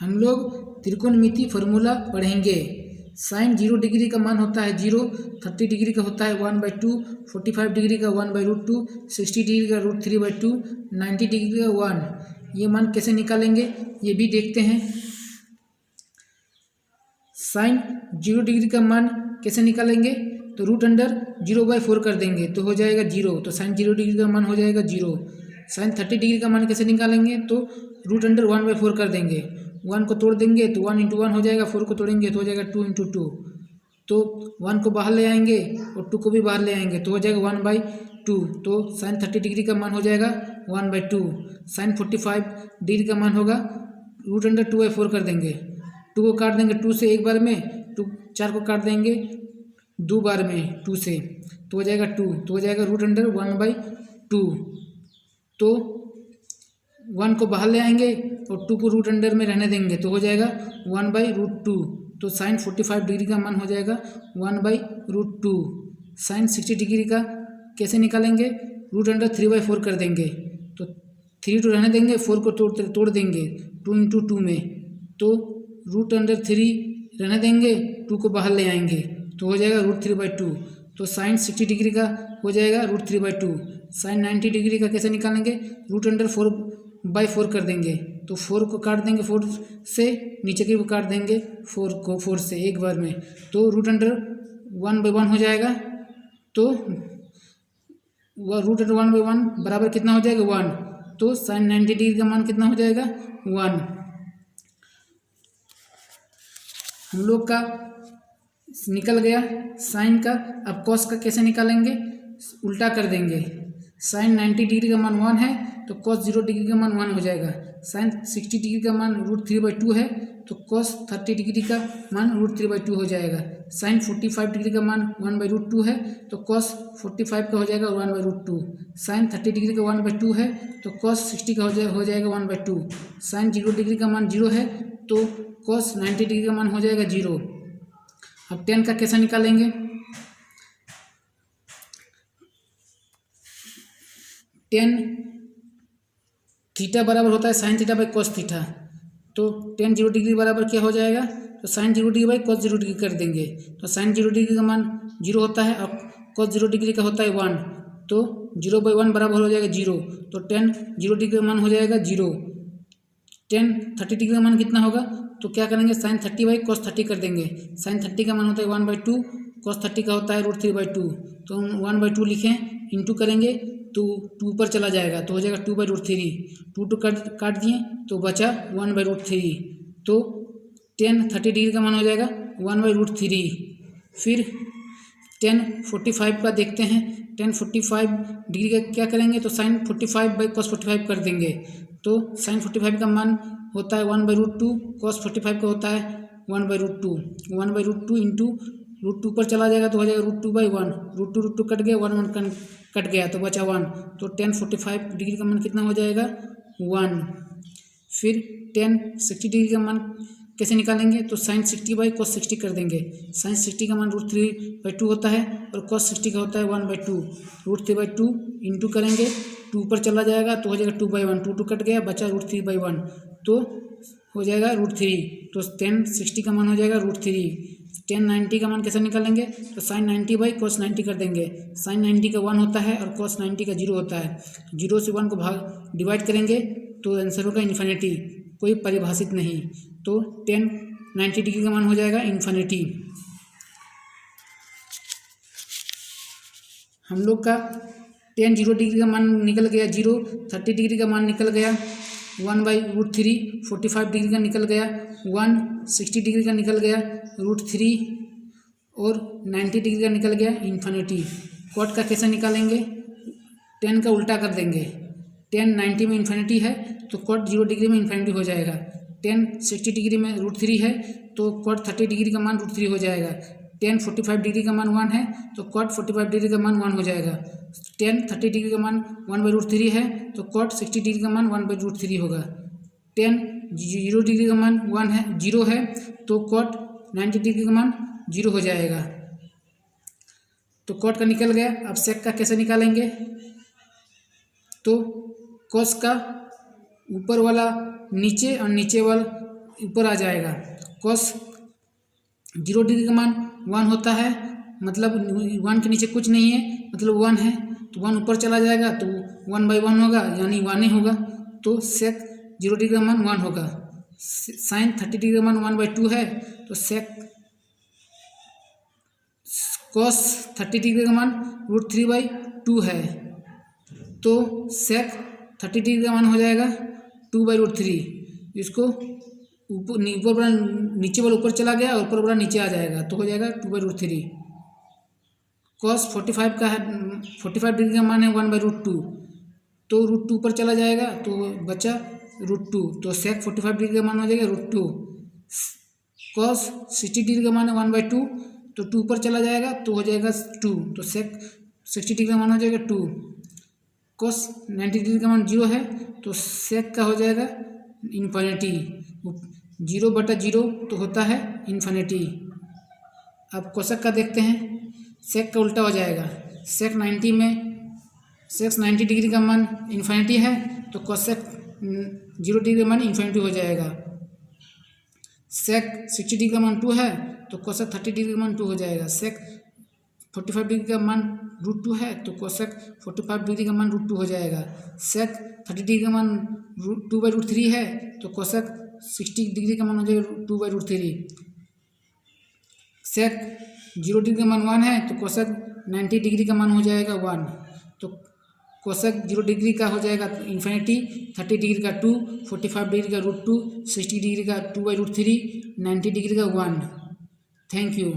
हम लोग त्रिकोणमिति फार्मूला पढ़ेंगे। साइन 0 डिग्री का मान होता है 0, 30 डिग्री का होता है 1/2, 45 डिग्री का 1/√2, 60 डिग्री का √3/2, 90 डिग्री का 1। ये मान कैसे निकालेंगे ये भी देखते हैं। साइन 0 डिग्री का मान कैसे निकालेंगे, तो √0/4 कर देंगे तो हो जाएगा 0। तो साइन 0 डिग्री का मान हो जाएगा 0। साइन 30 डिग्री का मान कैसे निकालेंगे, तो √1/4 कर देंगे। 1 को तोड़ देंगे तो 1 × 1 हो जाएगा, 4 को तोड़ेंगे तो हो जाएगा 2 × 2। तो 1 को बाहर ले आएंगे और 2 को भी बाहर ले आएंगे तो हो जाएगा 1/2। तो साइन 30 डिग्री का मान हो जाएगा 1/2। साइन 45 डिग्री का मान होगा √2/4 कर देंगे। 2 को काट देंगे 2 से एक बार में, 4 को काट देंगे 2 बार में 2 से, तो हो जाएगा 2। तो हो जाएगा √1/2। तो 1 को बाहर ले आएंगे और 2 को √अंडर में रहने देंगे तो हो जाएगा 1/√2। तो साइन 45 डिग्री का मान हो जाएगा 1/√2। साइन 60 डिग्री का कैसे निकालेंगे, √3/4 कर देंगे। तो 3 तो रहने देंगे, 4 को तोड़ देंगे 2 × 2 में, तो √3 रहने देंगे, 2 को बाहर ले आएंगे तो हो जाएगा √3/2। तो साइन 60 डिग्री का हो जाएगा √3/2। साइन 90 डिग्री का कैसे निकालेंगे, √4/4 कर देंगे। तो 4 को काट देंगे 4 से, नीचे की को काट देंगे 4 से एक बार में, तो √1/1 हो जाएगा। तो √1/1 बराबर कितना हो जाएगा 1। तो साइन 90 डिग्री का मान कितना हो जाएगा 1। हम लोग का निकल गया साइन का। अब कॉस का कैसे निकालेंगे, उल्टा कर देंगे। साइन 90 डिग्री का मान 1 है तो कॉस 0 डिग्री का मान 1 हो जाएगा। साइन 60 डिग्री का मान √3/2 है तो कॉस 30 डिग्री का मान √3/2 हो जाएगा। साइन 45 डिग्री का मान 1/√2 है तो कॉस 45 का हो जाएगा 1/√2। साइन 30 डिग्री का 1/2 है तो कॉस 60 का हो जाएगा 1/2। साइन 0 डिग्री का मान 0 है तो कॉस 90 डिग्री का मान हो जाएगा 0। अब tan का कैसे निकालेंगे, tan थीटा बराबर होता है sin theta by cos theta. तो tan 0 डिग्री बराबर क्या हो जाएगा, तो sin 0 degree by cos 0 degree कर देंगे। तो sin 0 डिग्री का मान 0 होता है और cos 0 डिग्री का होता है 1, तो 0/1 बराबर हो जाएगा 0। तो tan 0 डिग्री का मान हो जाएगा 0। tan 30 डिग्री का मान कितना होगा, तो क्या करेंगे sin 30 बाई cos 30 कर देंगे। sin 30 का मान होता है 1/2, cos 30 का होता है √3/2। तो हम 1/2 लिखें, इंटू करेंगे तो 2 पर चला जाएगा तो हो जाएगा 2/√3। 2 काट दिए तो बचा 1/√3। तो tan 30 डिग्री का मान हो जाएगा 1/√3। फिर tan 45 का देखते हैं। tan 45 डिग्री का क्या करेंगे, तो sin 45 बाई cos 45 कर देंगे। तो sin 45 का मान होता है 1/√2, cos 45 का होता है 1/√2। 1/√2 इंटू √2 पर चला जाएगा तो हो जाएगा √2/1। √2 कट गया, 1 कट गया तो बचा 1। तो tan 45 डिग्री का मान कितना हो जाएगा 1। फिर tan 60 डिग्री का मान कैसे निकालेंगे, तो sin 60 बाई cos 60 कर देंगे। sin 60 का मान √3/2 होता है और cos 60 का होता है 1/2। √3/2 इंटू करेंगे, 2 पर चला जाएगा तो हो जाएगा 2/1। 2 कट गया, बचा √3/1 तो हो जाएगा √3। तो tan 60 का मान हो जाएगा √3। tan 90 का मान कैसे निकालेंगे, तो sin 90 बाई cos 90 कर देंगे। sin 90 का 1 होता है और cos 90 का 0 होता है। 0 से 1 को डिवाइड करेंगे तो आंसर होगा इन्फिनिटी, कोई परिभाषित नहीं। तो tan 90 डिग्री का मान हो जाएगा इन्फिनिटी। हम लोग का tan 0 डिग्री का मान निकल गया 0, 30 डिग्री का मान निकल गया 1/√3, 45 डिग्री का निकल गया 1, 60 डिग्री का निकल गया √3 और 90 डिग्री का निकल गया इन्फिनिटी। कॉट का कैसे निकालेंगे, tan का उल्टा कर देंगे। tan 90 में इन्फिनिटी है तो कॉट 0 डिग्री में इन्फिनिटी हो जाएगा। tan 60 डिग्री में √3 है तो कॉट 30 डिग्री का मान √3 हो जाएगा। tan 45 डिग्री का मान 1 है तो कॉट 45 डिग्री का मान 1 हो जाएगा। tan 30 डिग्री का मान 1/√3 है तो कॉट 60 डिग्री का मान 1/√3 होगा। tan 0 डिग्री का मान 0 है तो कॉट 90 डिग्री का मान 0 हो जाएगा। तो कॉट का निकल गया। अब सेक का कैसे निकालेंगे, तो कॉस का ऊपर वाला नीचे और नीचे वाला ऊपर आ जाएगा। कॉस 0 डिग्री का मान 1 होता है, मतलब 1 के नीचे कुछ नहीं है, मतलब 1 है, तो 1 ऊपर चला जाएगा तो 1/1 होगा, यानी 1 ही होगा। तो सेक 0 डिग्री का मान 1 होगा। साइन 30 डिग्री का मान 1/2 है, तो सेक कॉस 30 डिग्री का मान √3/2 है, तो सेक 30 डिग्री का मान हो जाएगा 2/√3। इसको ऊपर वाला नीचे वाला ऊपर चला गया और ऊपर वाला नीचे आ जाएगा, तो हो जाएगा 2/√3। कॉस 45 का है, 45 डिग्री का मान है 1/√2, तो √2 ऊपर चला जाएगा तो बचा √2, तो सेक 45 डिग्री का मान हो जाएगा √2। कॉस 60 डिग्री का मान है 1/2, तो 2 ऊपर चला जाएगा तो हो जाएगा 2, तो सेक 60 डिग्री का मान हो जाएगा 2। कॉस 90 डिग्री का मान 0 है, तो सेक का हो जाएगा इन्फिनिटी। 0/0 तो होता है इन्फिनिटी। अब कोसेक का देखते हैं। सेक का उल्टा हो जाएगा। सेक 90 डिग्री का मान इन्फिनिटी है, तो कोसेक 0 डिग्री का मान इन्फिनिटी हो जाएगा। सेक 60 डिग्री का मान 2 है, तो कोसेक 30 डिग्री का मान 2 हो जाएगा। सेक 45 डिग्री का मान √2 है, तो कोसेक 45 डिग्री का मान √2 हो जाएगा। सेक 30 डिग्री का मान 2/√3 है, तो कोसेक 60 डिग्री का मान हो जाएगा 2/√3। सेक 0 डिग्री का मान 1 है, तो कोसेक 90 डिग्री का मान हो जाएगा 1, तो कोसेक 0 डिग्री का हो जाएगा इन्फिनिटी, 30 डिग्री का 2, 45 डिग्री का √2, 60 डिग्री का 2/√3, 90 डिग्री का 1। Thank you.